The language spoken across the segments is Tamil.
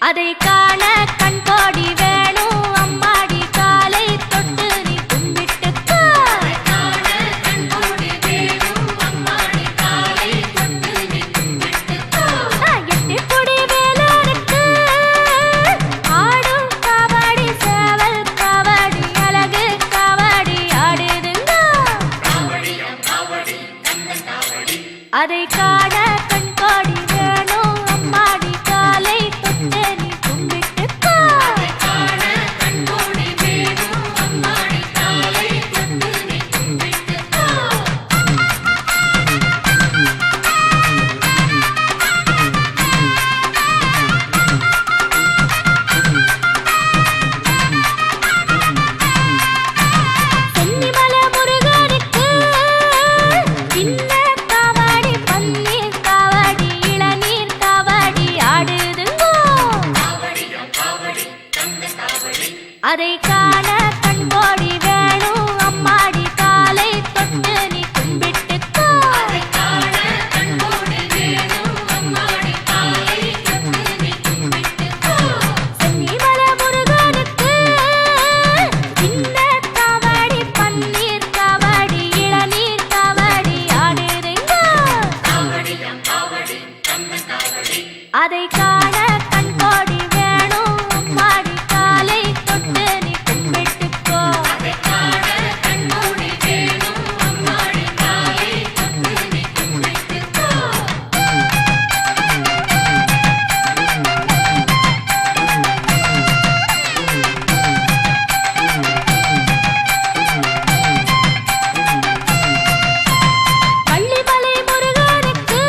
அதை காண கண்கோடி வேணும் அம்மாடி காலை தொட்டு நீ கும்பிட்டுக்கோ. எட்டுக்குடி வேலருக்கு ஆடும் காவடி சேவல் காவடி அழகு காவடி ஆடுதுங்க. அதை காண கண்கோடி வேணும் அம்மாடி காலை தொட்டு நீ கும்பிட்டுக்கோ. சென்னிமலை முருகனுக்கு சின்ன காவடி பன்னீர் காவடி இளநீர் காவடி ஆடுதுங்கோ. அதை காண கண்கோடி வேணும் அம்மாடி காலை தொட்டு நீ கும்பிட்டுக்கோ. சென்னிமலை முருகனுக்கு சின்ன காவடி பன்னீர் காவடி இளநீர் காவடி ஆடுதுங்கோ. அதை காண கண்கோடி வேணும் அம்மாடி காலை தொட்டு நீ கும்பிட்டுக்கோ. பள்ளிமலை முருகனுக்கு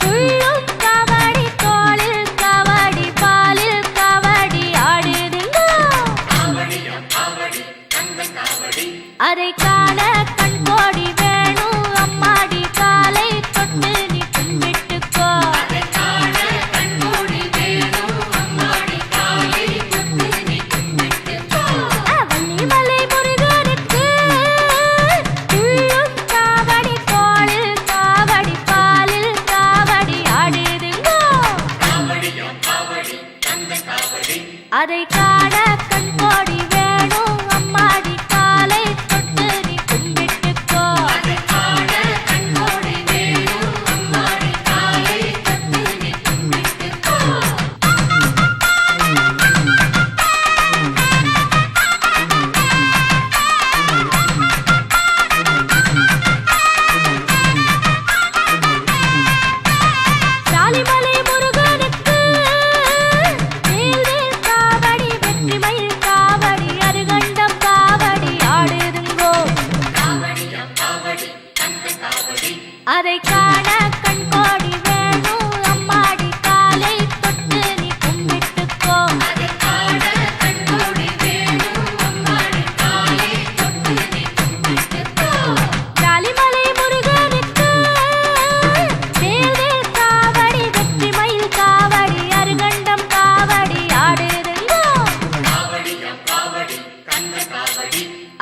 துள்ளும் காவடி தோளில் காவடி பாலில் காவடி ஆடுதுங்கோ. அதை காண கண்கோடி வேணும் அம்மாடி காலை தொட்டு நீ கும்பிட்டுக்கோ. வள்ளிமலை முருகனுக்கு துள்ளும் காவடி தோளில் காவடி பாலில் காவடி ஆடுதுங்கோ. அதை காண கண்கோடி வேணும் அம்மாடி காலை தொட்டு நீ கும்பிட்டுக்கோ. சாலிமலை முருகனுக்கு வேல்வேல் காவடி வெற்றிமயில் காவடி அருகண்டம் காவடி ஆடுதுங்கோ. அதை காண கண்கோடி வேணும் அம்மாடி காலை தொட்டு நீ கும்பிட்டுக்கோ. சாலிமலை முருகனுக்கு வேல்வேல் காவடி வெற்றிமயில் காவடி அருகண்டம் காவடி ஆடுதுங்கோ.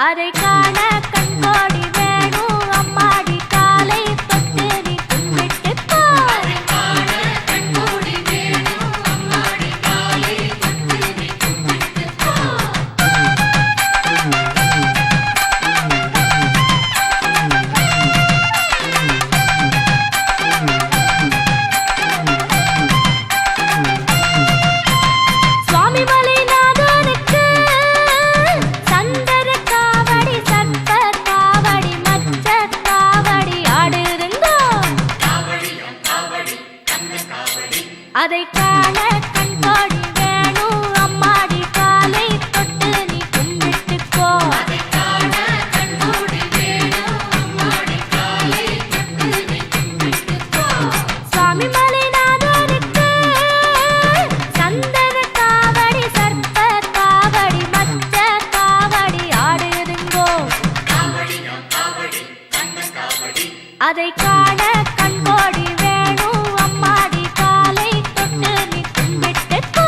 அதை காண கண்கோடி வேணும் அம்மாடி காலை தொட்டு நீ கும்பிட்டுக்கோ. சுவாமிமலை நாதனுக்கு சந்தர காவடி சர்ப்ப காவடி மச்ச காவடி ஆடுதுங்கோ. அதை காண கண்கோடி வேணும் அம்மாடி காலை தொட்டு நீ கும்பிட்டுக்கோ. சுவாமிமலை நாதனுக்கு சந்தன காவடி சர்ப்ப காவடி மச்ச காவடி ஆடுதுங்கோ. அதை காண கண்கோடி வேணும் அம்மாடி காலை தொட்டு நீ கும்பிட்டுக்கோ.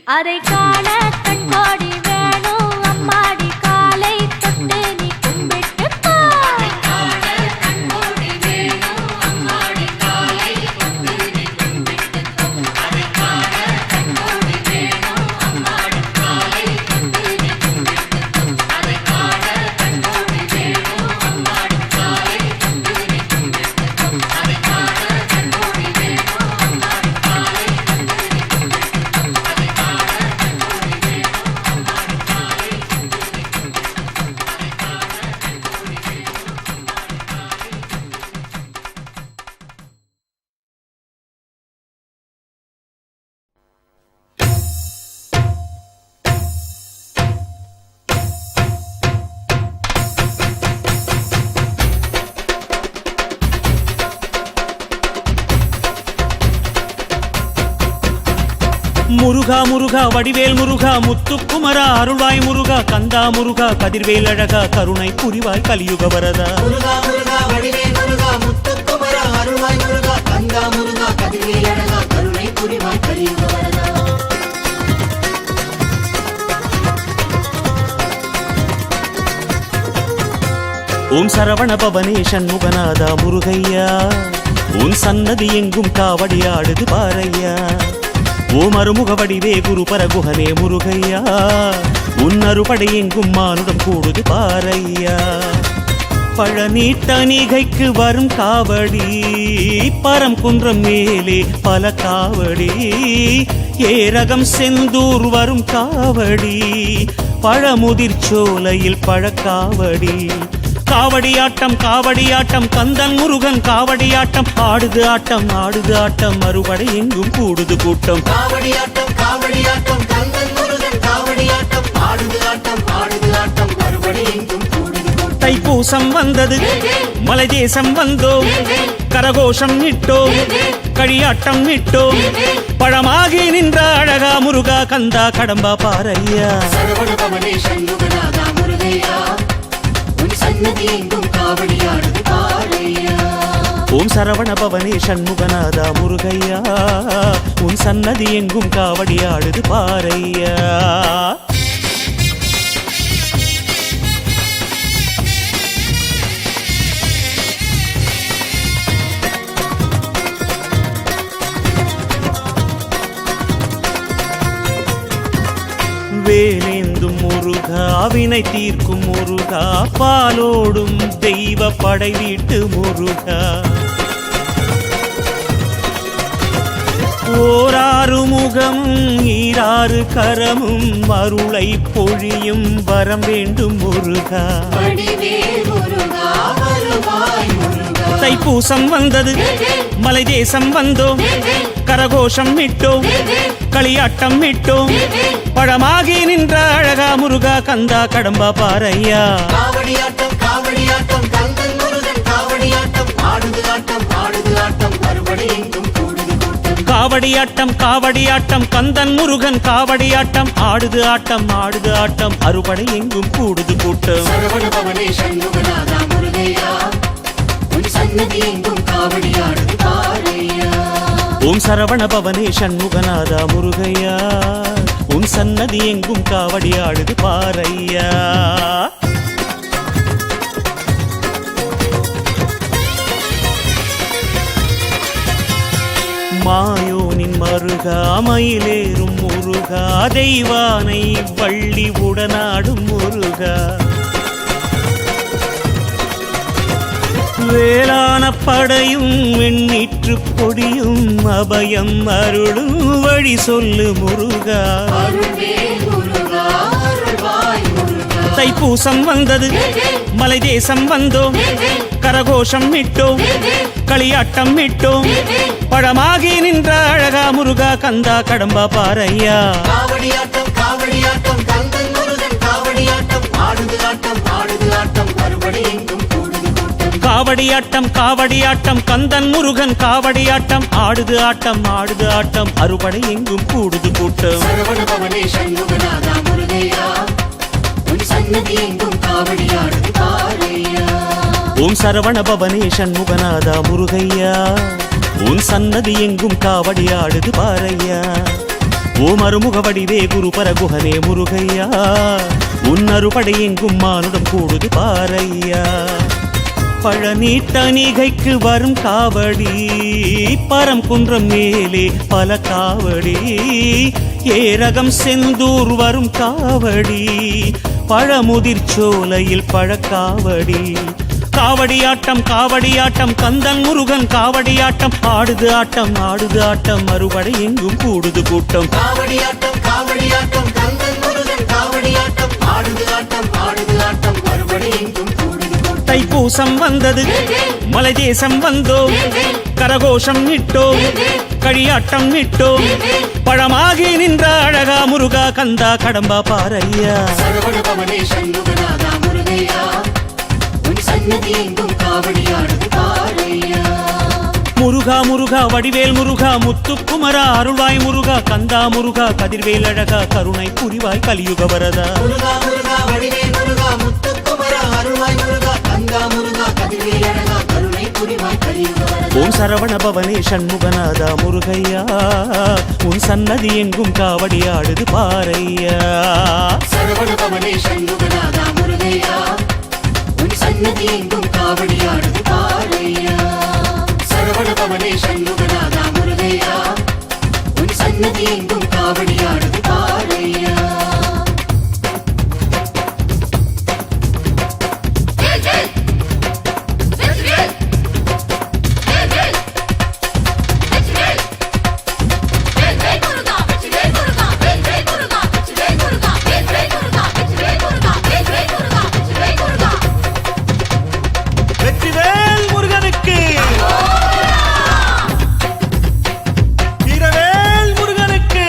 அதை காண கண்கோடி வேணும் அம்மாடி காலை தொட்டு நீ கும்பிட்டுக்கோ முருகா முருகா வடிவேல் முருகா முத்துக்குமரா அருள்வாய் முருகா கந்தா முருகா கதிர்வேல் அழகா கருணை புரிவாய் கலியுக வரதா முருகா முருகா வடிவேல் முருகா முத்துக்குமரா அருள்வாய் முருகா கந்தா முருகா கதிர்வேல் அழகா கருணை புரிவாய் கலியுக வரதா ஓம் சரவண பவனே சண்முகநாதா முருகையா உன் சன்னதி எங்கும் காவடியாடுது பாரையா ஓம் அருமுக வடிவே குரு பரகுஹனே முருகையா உன் அறுபடை எங்கும் மானுடம் கூடுது பாரையா பழனி தணிகைக்கு வரும் காவடி பரம் குன்றம் மேலே பல காவடி ஏரகம் செந்தூர் வரும் காவடி பழமுதிர் சோலையில் பழக்காவடி காவடியாட்டம் கந்தன் முருகன் காவடியாட்டம் ஆடுது ஆட்டம் மறுபடை எங்கும் கூடுது கூட்டம் காவடியாட்டம் கந்தன் முருகன் காவடியாட்டம் ஆடுது ஆட்டம் மறுபடி எங்கும் கூடுது கூட்டம் தைப்பூசம் வந்தது மலை தேசம் வந்தோம் கரகோஷம் இட்டோம் களியாட்டம் இட்டோம் பழமாகி நின்ற அழகா முருகா கந்தா கடம்பா பாரையா சரவண பவனே சண்முகநாதா முருகையா சன்னதி எங்கும் காவடியாடுது பாரையா ஓம் சரவண பவனே சண்முகநாதா முருகையா உன் சன்னதி எங்கும் காவடியாடுது பாரையா வேலேந்தும் முருகா வினை தீர்க்கும் முருகா பாலோடும் தெய்வ படை வீட்டு முருகா ஓராறு முகமும் ஈராறு கரமும் அருளை பொழியும் வரம் வேண்டும் முருகா தைப்பூசம் வந்தது மலை தேசம் வந்தோம் கரகோஷம் இட்டோம் களியாட்டம் இட்டோம் பழமாகி நின்ற அழகா முருகா கந்தா கடம்பா பாரையா காவடியாட்டம் கந்தன் முருகன் காவடியாட்டம் ஆடுது ஆட்டம் மறுபடி எங்கும் கூடுது கூட்டம் காவடியாட்டம் கந்தன் முருகன் காவடியாட்டம் ஆடுது ஆட்டம் அறுபடை எங்கும் கூடுது கூட்டம் சரவண பவனே சண்முகநாதா முருகையா உன் சன்னதி எங்கும் காவடியாடுது பாரையா ஓம் சரவண பவனே சண்முகநாதா முருகையா உன் சன்னதி எங்கும் காவடியாடுது பாரையா மாயோனின் மருகா மயிலேறும் முருகா தெய்வானை வள்ளி உடனாடும் முருகா வேளான படையும் வெண்ணீற்று பொடியும் அபயம் அருளும் வழி சொல்லு முருகா தைப்பூசம் வந்தது மலை தேசம் வந்தோம் கரகோஷம் இட்டோம் களியாட்டம் இட்டோம் பழமாகி நின்ற அழகா முருகா கந்தா கடம்பா பாரையா காவடியாட்டம் கந்தன் முருகன் காவடியாட்டம் ஆடுது ஆட்டம் மறுபடி எங்கும் கூடுது கூட்டம் காவடியாட்டம் கந்தன் முருகன் காவடியாட்டம் ஆடுது ஆட்டம் அறுபடை எங்கும் கூடுது கூட்டம் சரவண பவனே சண்முகநாதா முருகையா உன் சன்னதி எங்கும் காவடியாடுது பாரையா ஓம் சரவண பவனே சண்முகநாதா முருகையா உன் சன்னதி எங்கும் காவடியாடுது பாரையா ஓம் அருமுக வடிவே குரு பரகுஹனே முருகையா உன்னருபடை எங்கும் மானுடம் கூடுது பாரையா பழனி தணிகைக்கு வரும் காவடி பரம் குன்றம் மேலே பல காவடி ஏரகம் செந்தூர் வரும் காவடி பழமுதிர் சோலையில் பழக்காவடி காவடியாட்டம் கந்தன் முருகன் காவடியாட்டம் ஆடுது ஆட்டம் மறுபடை எங்கும் கூடுது கூட்டம் காவடியாட்டம் கந்தன் முருகன் காவடியாட்டம் ஆடுது ஆட்டம் மறுபடி எங்கும் கூடுது கூட்டம் தைப்பூசம் வந்தது மலை தேசம் வந்தோம் கரகோஷம் நிட்டோம் களியாட்டம் நிட்டோம் பழமாகி நின்ற அழகா முருகா கந்தா கடம்பா பாரையா சரவண பவனே சண்முகநாதா முருகையா உன் சன்னதி எங்கும் காவடியாடுது பாரையா முருகா வடிவேல் முருகா முத்துக்குமரா அருள்வாய் முருகா கந்தா முருகா கதிர்வேல் அழகா கருணை புரிவாய் கலியுக வரதா முருகா வடிவேல் முருகா முத்துக்குமரா அருள்வாய் முருகா கந்தா முருகா கதிர்வேல் அழகா கருணை புரிவாய் கலியுக வரதா ஓம் சரவண பவனே சண்முகநாதா முருகையா உன் சன்னதி எங்கும் காவடியாடுது பாரையா சரவண பவனே சண்முகநாதா முருகையா உன் சன்னதி எங்கும் காவடியாடுது பாரையா சரவண பவனே சண்முகநாதா முருகையா உன் சன்னதி எங்கும் காவடியாடுது பாரையா வெற்றிவேல் முருகனுக்கு வீரவேல் முருகனுக்கு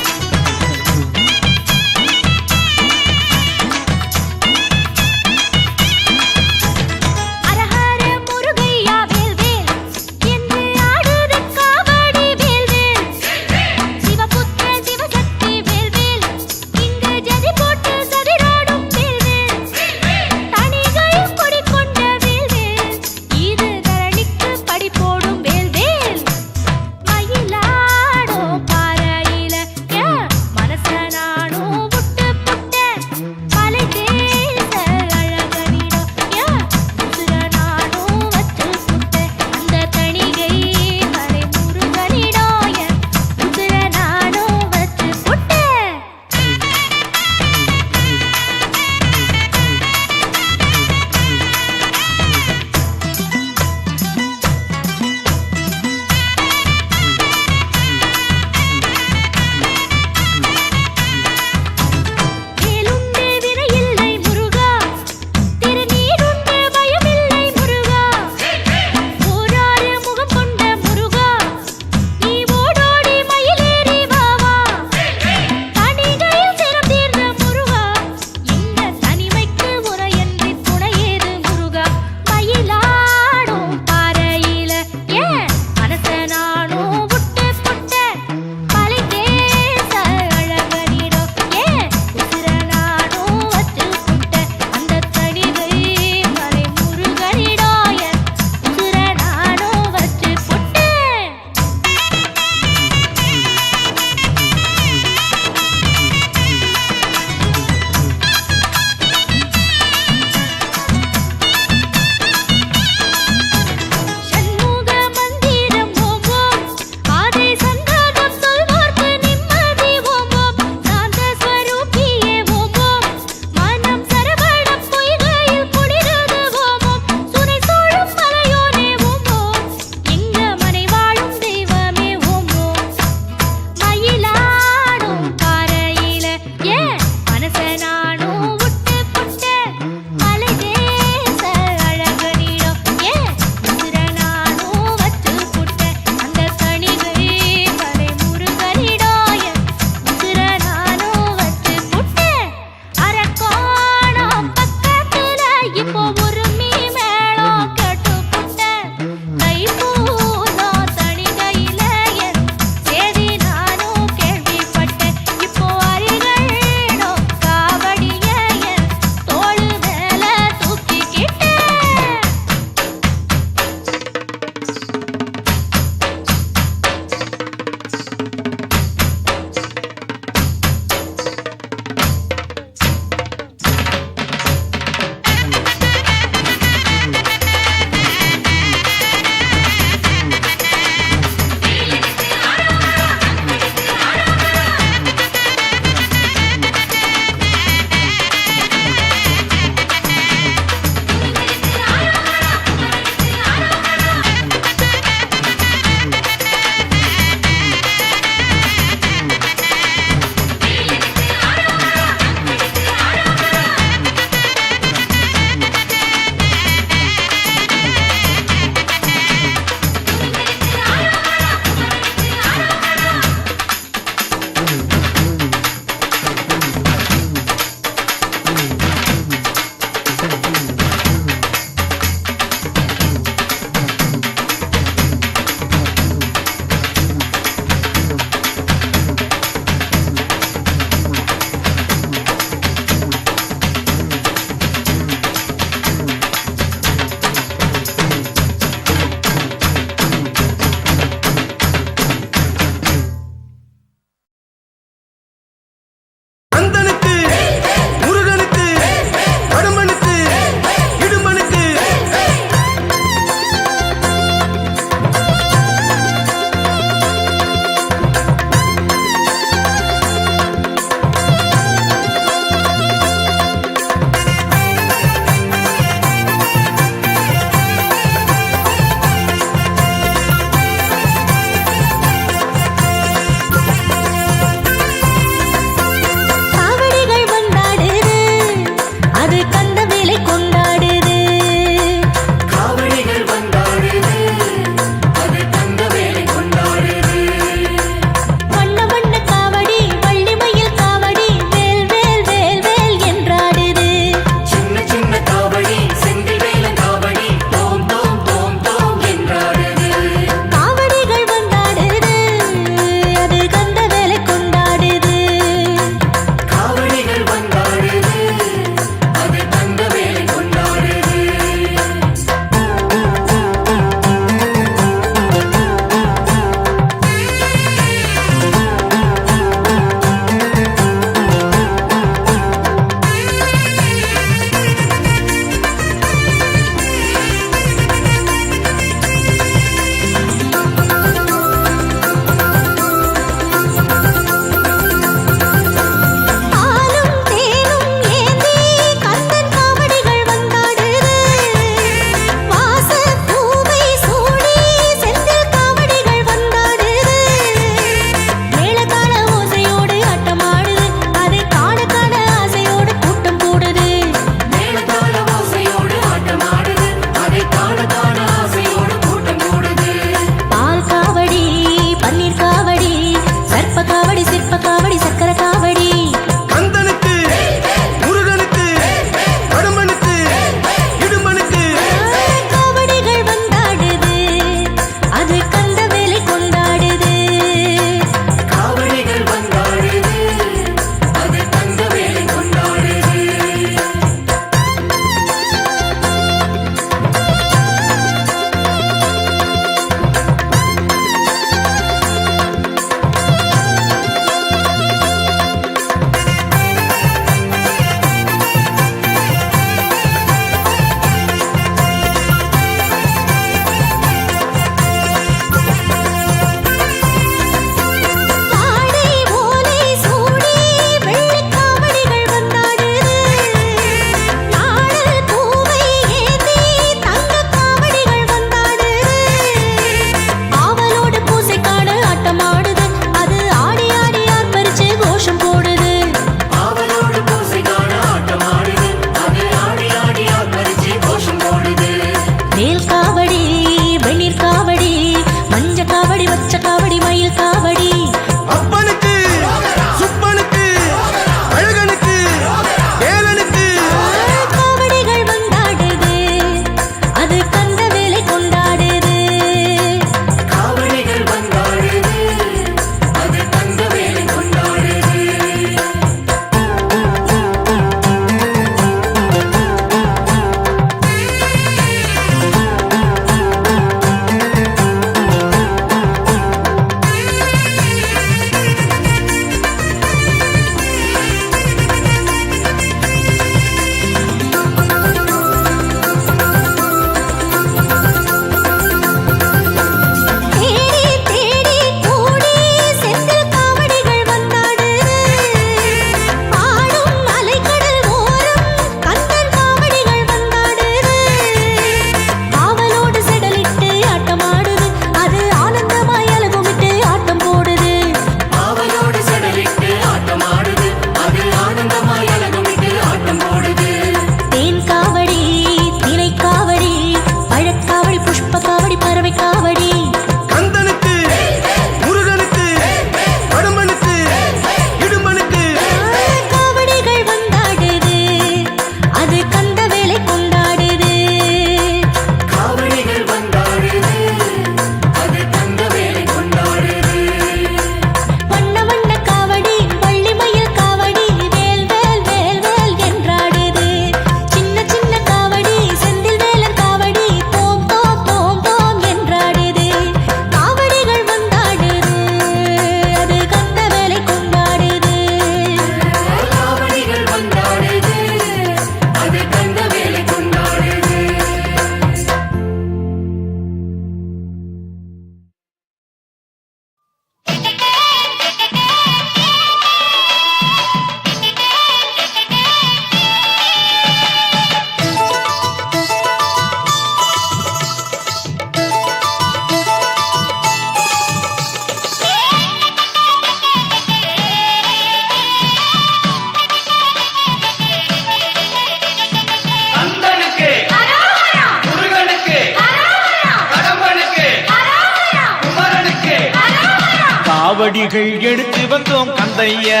காவடிகள் எடுத்து வந்தோம் கந்தையா,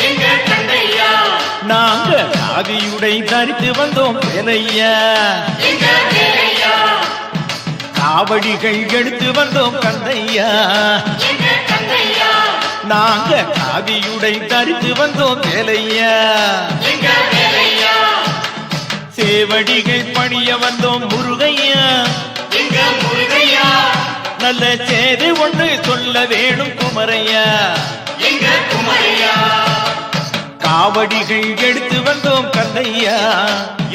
எங்க கந்தையா, நாங்க காவியுடை தரித்து வந்தோம் வேலையா, எங்க வேலையா, காவடிகள் எடுத்து வந்தோம் கந்தையா, எங்க கந்தையா, நாங்க காவியுடை தரித்து வந்தோம் வேலையா, எங்க வேலையா, சேவடிகள் பணிய வந்தோம் முருகையா, எங்க முருகையா, நல்ல சேது ஒன்று சொல்ல வேணும் குமரையா, எங்க குமரையா, காவடிகள் எடுத்து வந்தோம் கந்தையா,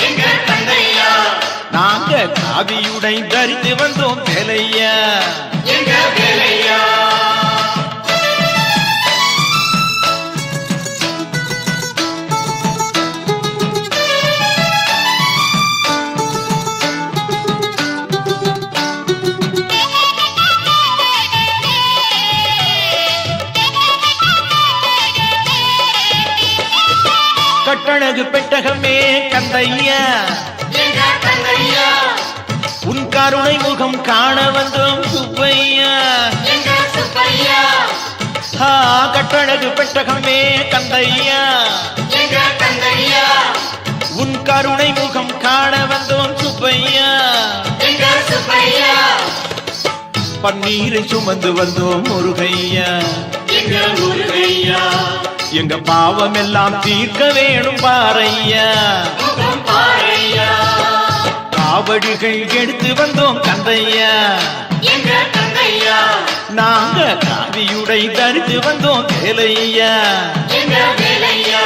எங்க கந்தையா, நாங்க காவியுடை தரித்து வந்தோம் வேலையா, எங்க வேலையா. கட்டழகு பெட்டகமே கந்தையா, எங்க கந்தையா, உன் கருணை முகம் காண வந்தோம் சுப்பையா, எங்க சுப்பையா, கட்டழகு பெட்டகமே கந்தையா, எங்க கந்தையா, உன் கருணை முகம் காண வந்தோம் சுப்பையா, எங்க சுப்பையா, பன்னீரை சுமந்து வந்தோம் முருகையா, எங்க முருகையா, எங்க பாவம் எல்லாம் தீர்க்க வேணும் பாறையா, முகம் பாறையா, காவடிகள் எடுத்து வந்தோம் கந்தையா, எங்க கந்தையா, நாங்க காவியுடை தரித்து வந்தோம் வேலையா, எங்க வேலையா.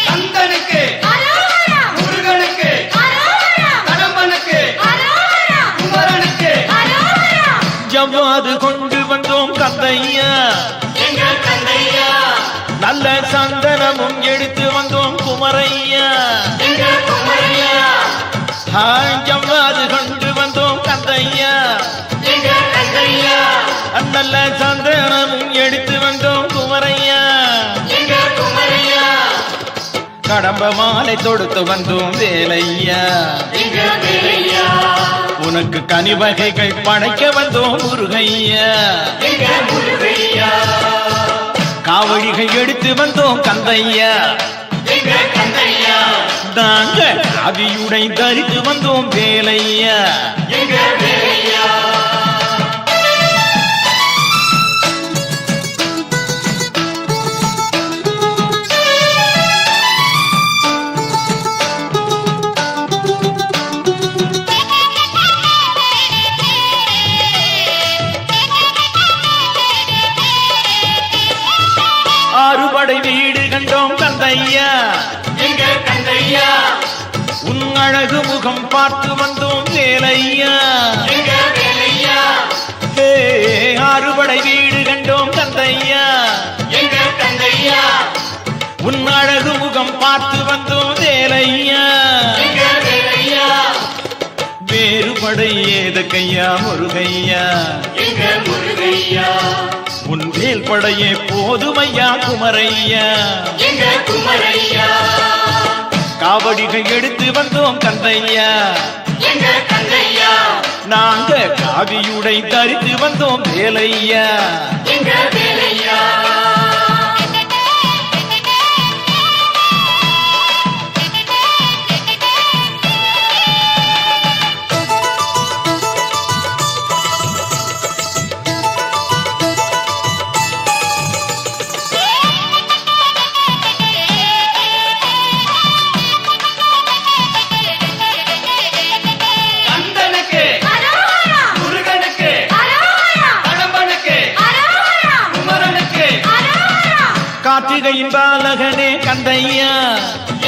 கந்தனுக்கு, அரோகரா முருகனுக்கு, அரோகரா கடம்பனுக்கு, அரோகரா குமரனுக்கு, அரோகரா ஜவ்வாது கொண்டு வந்தோம் கந்தையா, எங்க கந்தையா, நல்ல சந்தனமும் எடுத்து வந்தோம் குமரையா, எங்க குமரையா, ஜவ்வாது கொண்டு வந்தோம் கந்தையா, எங்க கந்தையா, நல்ல சந்தனமும் எடுத்து வந்தோம் குமரையா, எங்க குமரையா, கடம்ப மாலை தொடுத்து வந்தோம் வேலையா, எங்க வேலையா, உனக்கு கனிவகைகள் படைக்க வந்தோம் முருகையா, எங்க முருகையா, காவடிகள் எடுத்து வந்தோம் கந்தையா, எங்க கந்தையா, நாங்க காவியுடை தரித்து வந்தோம் வேலையா, எங்க வேலையா. ஆறுபடை வீடு கண்டோம் கந்தையா, எங்க கந்தையா, உன் அழகு முகம் பார்த்து வந்தோம் வேலையா, எங்க வேலையா, ஆறுபடை வீடு கண்டோம் கந்தையா, எங்க கந்தையா, உன் அழகு முகம் பார்த்து வந்தோம் வேலையா, எங்க வேலையா, வேறுபடை ஏதக்கையா முருகையா, எங்க முருகையா, உன் வேல் படையே போதுமையா குமரையா, எங்க குமரையா, காவடிகள் எடுத்து வந்தோம் கந்தையா, எங்க கந்தையா, நாங்க காவியுடை தரித்து வந்தோம் வேலையா, எங்க வேலையா. கந்தனுக்கு, அரோகரா முருகனுக்கு, அரோகரா கடம்பனுக்கு, அரோகரா குமரனுக்கு, அரோகரா கார்த்திகையின் பாலகனே கந்தையா,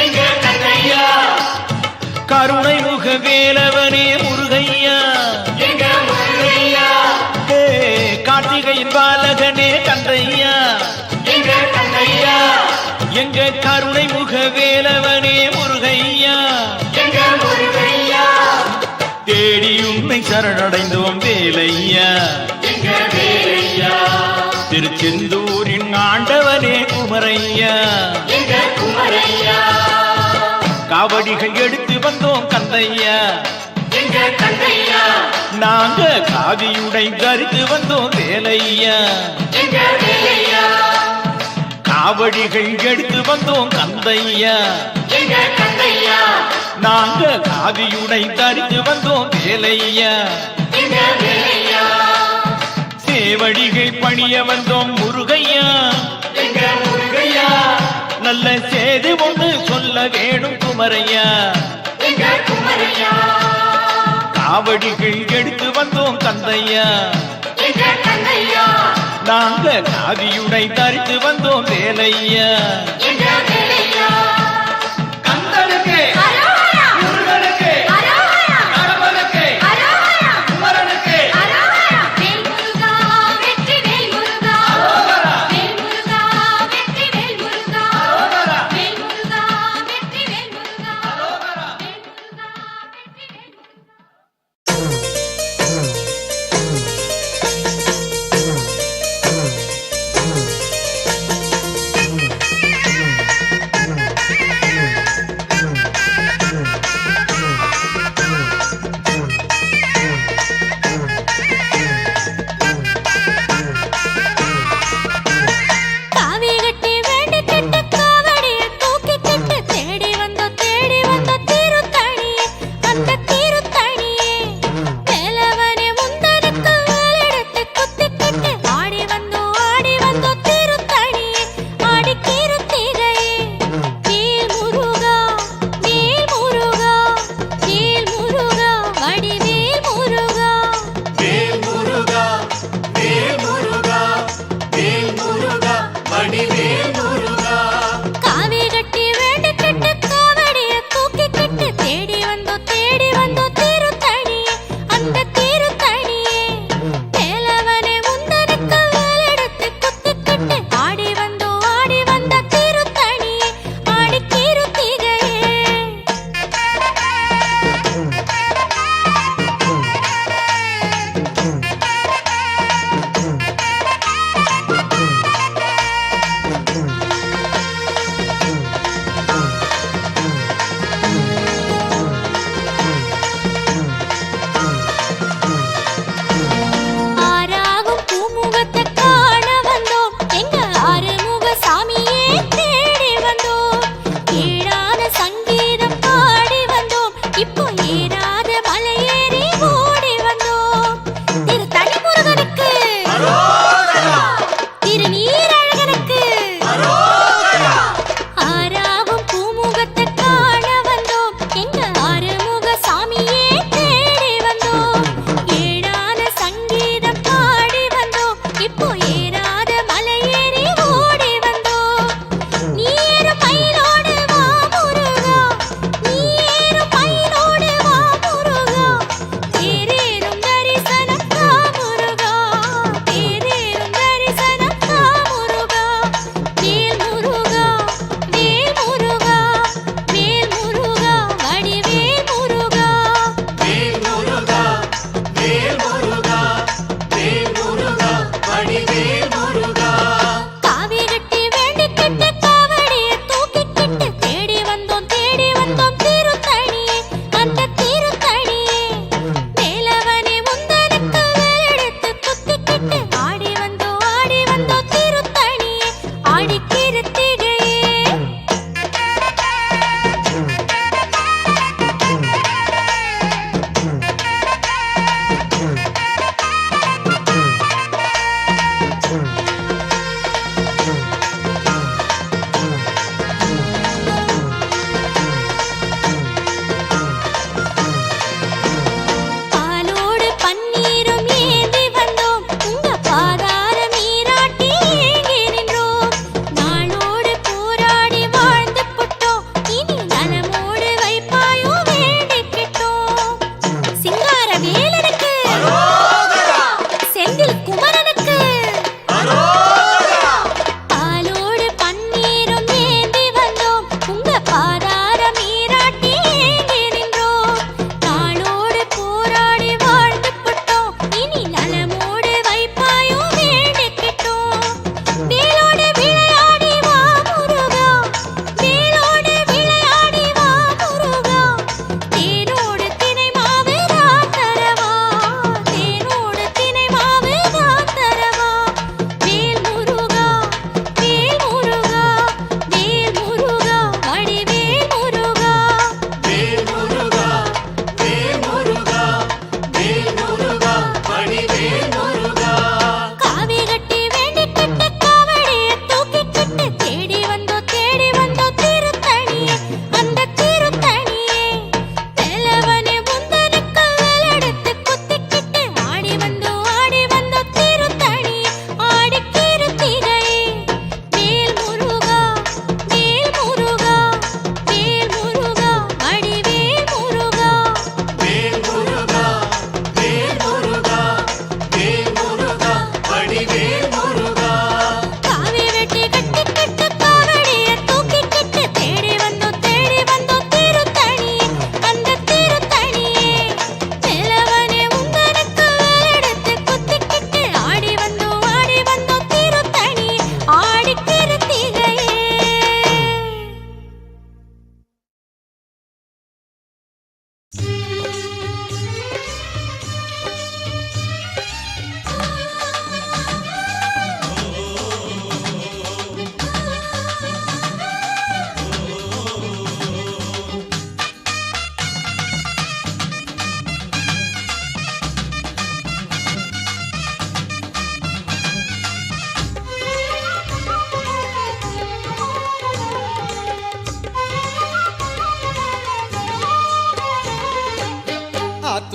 எங்க கந்தையா, கருணை முக வேலவனே முருகையா, எங்க முருகையா, கார்த்திகையின் பாலகனே கந்தையா, எங்க கந்தையா, எங்க கருணை முக வேலவனே முருகையா, எங்க உன்னை சரணடைந்தோம் வேலையா திருச்செந்தூரின் ஆண்டவனே குமரையா காவடிகள் எடுத்து வந்தோம் கந்தையா நாங்க காவியுடை தரித்து வந்தோம் வேலையா காவடிகள் எடுத்து வந்தோம் கந்தையா நாங்க காவியுடை தரித்து வந்தோம் வேலையா சேவடிகள் பணிய வந்தோம் முருகையா நல்ல செய்தி ஒன்று சொல்ல வேணும் குமரையா காவடிகள் எடுத்து வந்தோம் கந்தையா நாங்க காவியுடை தரித்து வந்தோம் வேலையா கந்தனுக்கு முருகனுக்கு கடவுளுக்கு குமரனுக்கு வேல் முருகா வெற்றி வேல் முருகா வேல் முருகா வெற்றி வேல் முருகா வேல் முருகா வெற்றி வேல் முருகா வேல் முருகா வெற்றி வேல் முருகா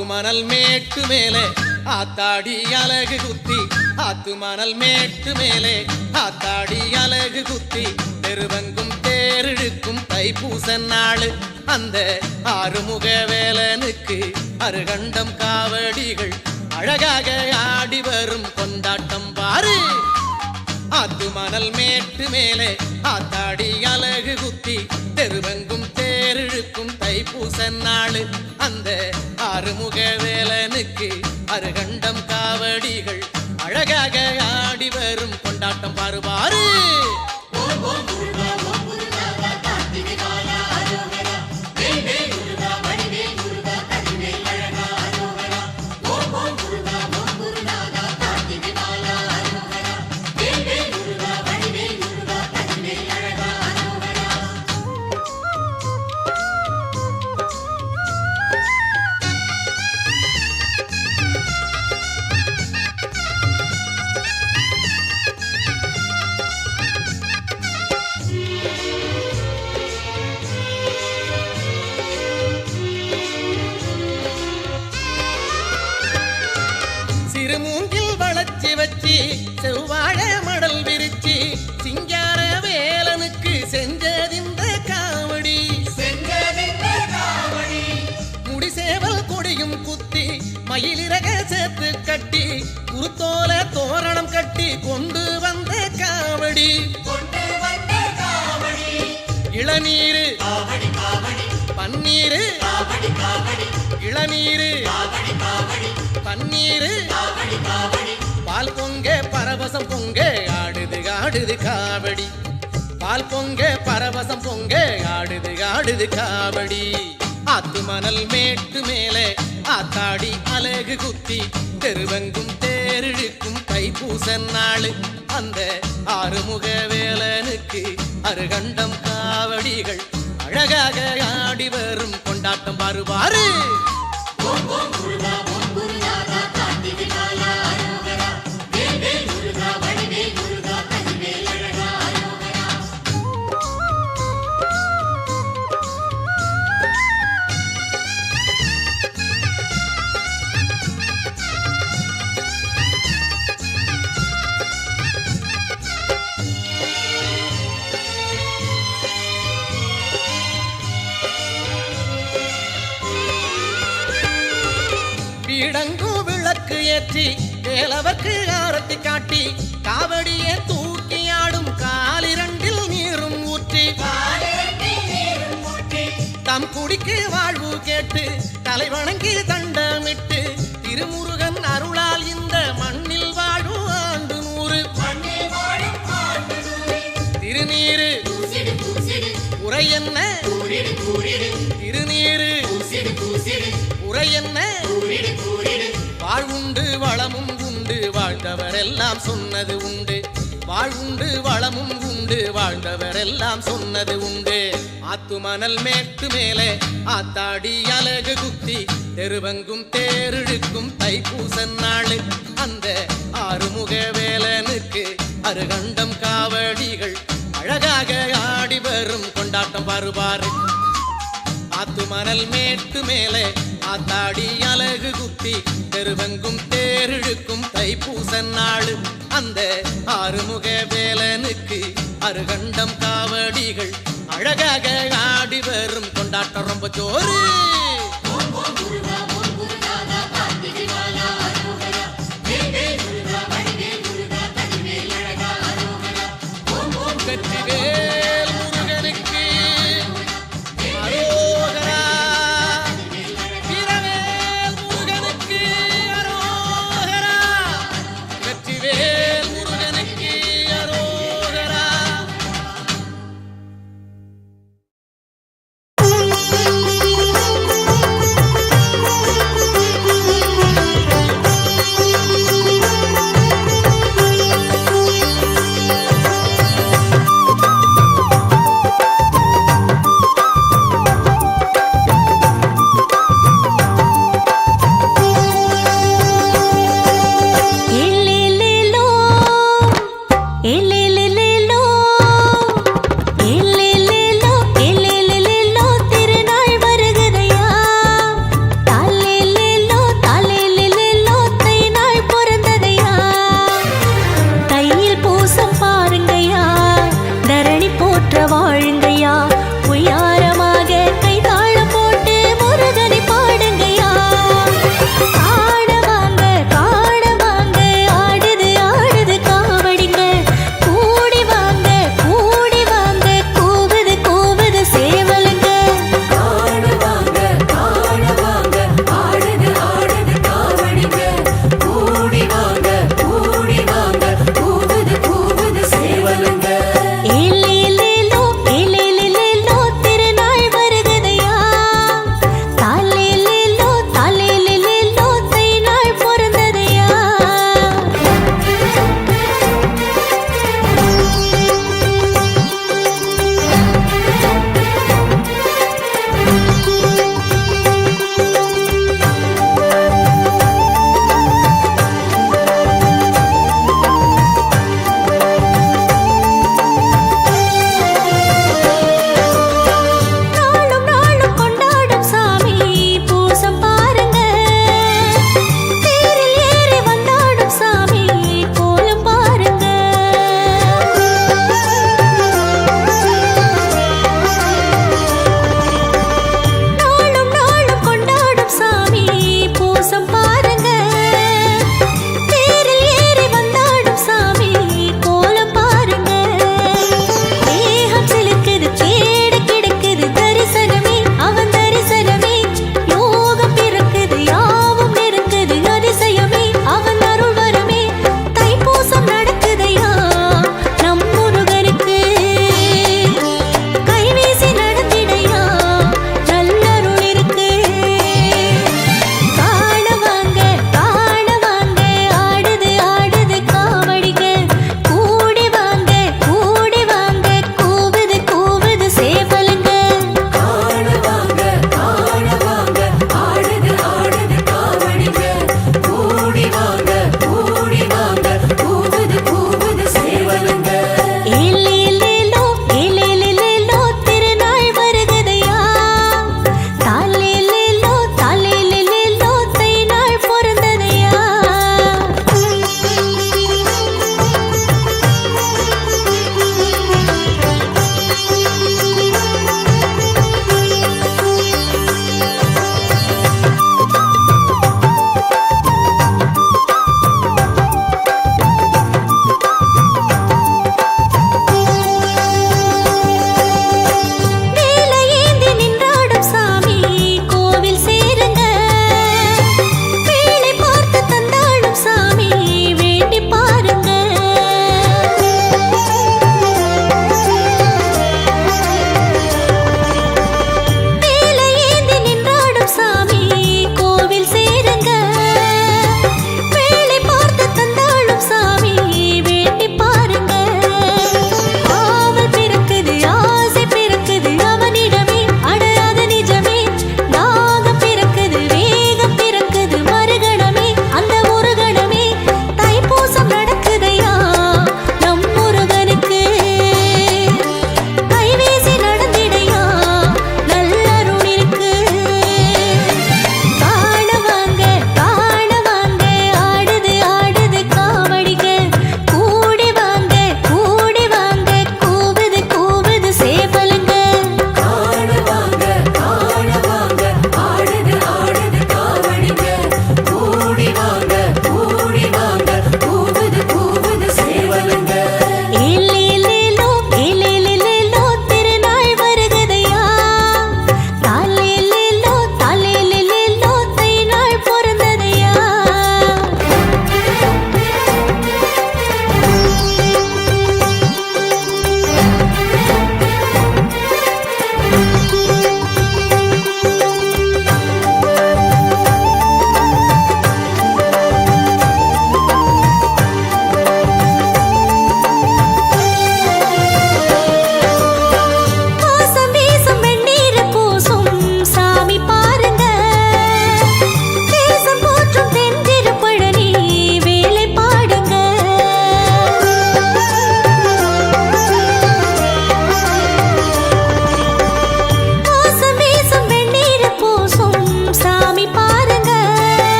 ஆத்து மணல் மேட்டு மேலே ஆத்தாடி அலகு குத்தி, ஆத்து மணல் மேட்டு மேலே ஆத்தாடி அலகு குத்தி, தெருவெங்கும் தேரிழுக்கும் தைப்பூச நாள் அந்த ஆறுமுக வேலனுக்கு அருகண்டம் காவடிகள் அழகாக ஆடி வரும் கொண்டாட்டம் பாரு. ஆத்து மணல் மேட்டு மேலே ஆத்தாடி அலகு குத்தி, தெருவெங்கும் தேரிழுக்கும் தைப்பூச நாள் அந்த ஆறுமுக வேலனுக்கு அருகண்டம் காவடிகள் அழகாக ஆடி வரும் கொண்டாட்டம் பாருவாரு. மூங்கில் வளர்ச்சி வச்சு செவ்வாழ மடல் விரிச்சி சிங்கார வேலனுக்கு செஞ்சதிந்த காவடி, முடிசேவல் கொடியும் குத்தி மயிலிறக சேர்த்து கட்டி குருத்தோல தோரணம் கட்டி கொண்டு வந்த காவடி, இளநீரு பன்னீரு, இளநீரு பன்னீரு, பால் பொங்க பரவசம் பொங்க ஆடுது ஆடுது காவடி, பால் பொங்க பரவசம் பொங்க ஆடுது ஆடுது காவடி. ஆத்து மணல் மேட்டு மேலே ஆத்தாடி அலகு குத்தி, தெருவெங்கும் தேரிழுக்கும் தைப்பூச நாள் அந்த ஆறுமுக வேலனுக்கு அருகண்டம் காவடிகள் அழகாக ஆடி வரும் கொண்டாட்டம் பாருவாரு. இடங்கு விளக்கு ஏற்றி வேலவர்க்கு ஆரத்தி காட்டி, காவடியே தூக்கி ஆடும் காலிரண்டில் நீரும் ஊற்றி, தம் குடிக்கு வாழ்வு கேட்டு தலை வணங்கி தண்டமிட்டு, திருமுருகன் அருளால் இந்த மண்ணில் வாழும் ஆண்டு 100. திருநீரு உரை என்ன, திருநீரு உரை என்ன, வாழ்வுண்டு வளமும் உண்டு வாழ்ந்தவர் எல்லாம் சொன்னது உண்டு, வாழ்வுண்டு வளமும் உண்டு வாழ்ந்தவர் எல்லாம் சொன்னது உண்டு. ஆத்து மணல் மேட்டு மேலே ஆத்தாடி அலகு குத்தி, தெருவெங்கும் தேரிழுக்கும் தைப்பூச நாள் அந்த ஆறுமுக வேலனுக்கு அருகண்டம் காவடிகள் அழகாக ஆடி வரும் கொண்டாட்டம் பாருபாரு. ஆத்து மணல் மேட்டு மேலே ஆத்தாடி அலகு குத்தி, தெருவெங்கும் தேரிழுக்கும் தைப்பூச நாள் அந்த ஆறுமுக வேலனுக்கு அருகண்டம் காவடிகள் அழகாக ஆடி வரும் கொண்டாட்டம் ரொம்ப ஜோரு.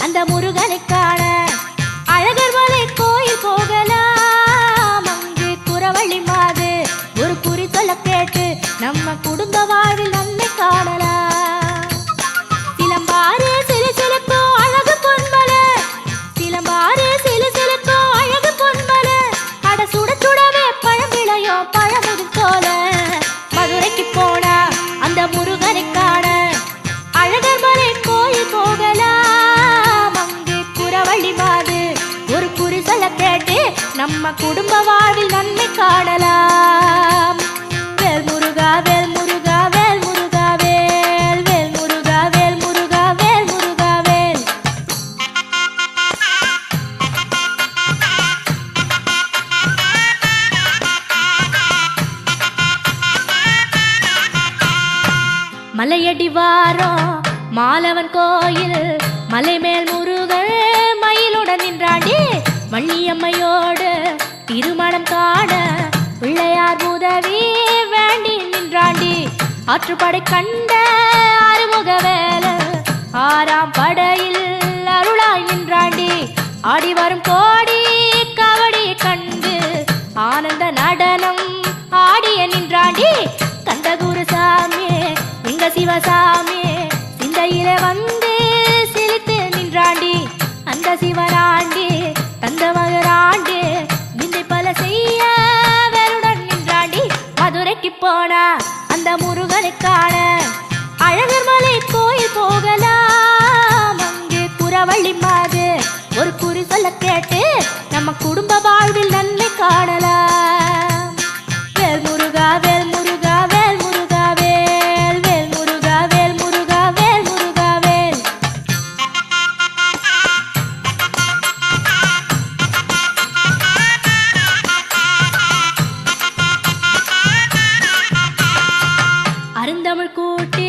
அந்த முருகனை காண அழகர் மலை கோயில் போகலாம். அங்கு குறவழி மாது ஒரு குறி சொல்ல கேட்டு நம்ம குடும்ப வாழ்வில் நன்மை காணலாம். சிலம்பாறு சிலு சிலுக்கோ அழகு பொன்மலை, சிலம்பாறு சிலு சிலுக்கோ அழகு பொன்மலை, அட சுட சுடவே பழம் விளையோ பழமுதிர் போல. மதுரைக்கு போனா அந்த முருகனை காண அழகர் மலை கோயில் போகலாம். அங்கு குறவழி மாது ஒரு குறி சொல்ல கேட்டு நம்ம குடும்ப வாழ்வில் நன்மை காணலாம். வேல் முருகா வேல் முருகா வேல் முருகா வேல், வேல் முருகா வேல் முருகா வேல் முருகா வேல். மலையடி வாரம் மாலவன் கோயில், மலை மேல் முருகன் மயிலுடன் நின்றாண்டி. வள்ளியம்மையோடு திருமணம் காண பிள்ளையார் உதவி வேண்டி நின்றாண்டி. ஆற்றுப்படை கண்ட அறுமுக வேலை, ஆறாம் படையில் அருளாய் நின்றாண்டி. ஆடி வரும் கோடி கவடி கண்டு ஆனந்த நடனம் ஆடிய நின்றாண்டி. கந்தகுரு சாமி எங்க சிவசாமி சிந்தையில வந்து சிரித்து நின்றாண்டி. அந்த சிவராண்டி தந்த மகராண்டி நிந்தை பல செய்ய வேலுடன் நின்றாண்டி. மதுரைக்கு போனா அந்த முருகனை காண அழகர் மலை கோயில் போகலாம். அங்கு குறவழி மாது ஒரு குறி சொல்ல கேட்டு நம்ம குடும்ப வாழ்வில் நன்மை காணலாம். வேல் முருகா வேல் முருகா வேல் முருகா வேல், வேல் முருகா வேல் முருகா வேல் முருகா வேல். அருந்தமிழ் கூட்டி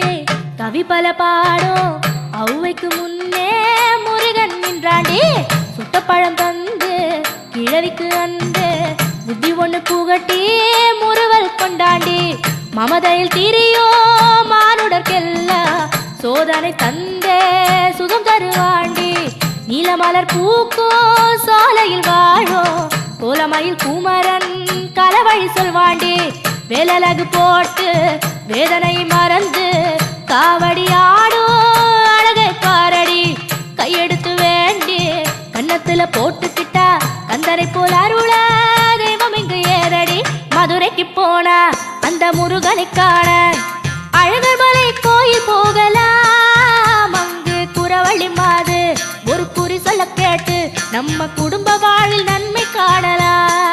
கவி பல பாடும் ஔவைக்கு முன்னே முருகன் நின்றாண்டி. சுட்டப்பழம் தந்து கிழவிக்கு அன்று புத்தி ஒண்ணு புகட்டி முறுவல் கொண்டாண்டி. மமதையில் திரியோ மானுடர்க்கெல்லாம் சோதனை தந்தே சுகம் தருவாண்டி. நீலமலர் பூக்கோ சோலையில் வாழோ கோலமயில் குமரன் கலவழி சொல்வாண்டி. வேலழகு போட்டு வேதனை மறந்து காவடி ஆடோ அழகை காரடி. கையெடுத்து வேண்டி கன்னத்துல போட்டுக்கிட்டா கந்தரை போல் அருள தெய்வம் இங்கு ஏறடி. மதுரைக்கு போனா அந்த முருகனை காண அழகர் மலை கோயில் போகலாம். அங்கு குறவழி மாது ஒரு குறி சொல்ல கேட்டு நம்ம குடும்ப வாழ்வில் நன்மை காணலாம்.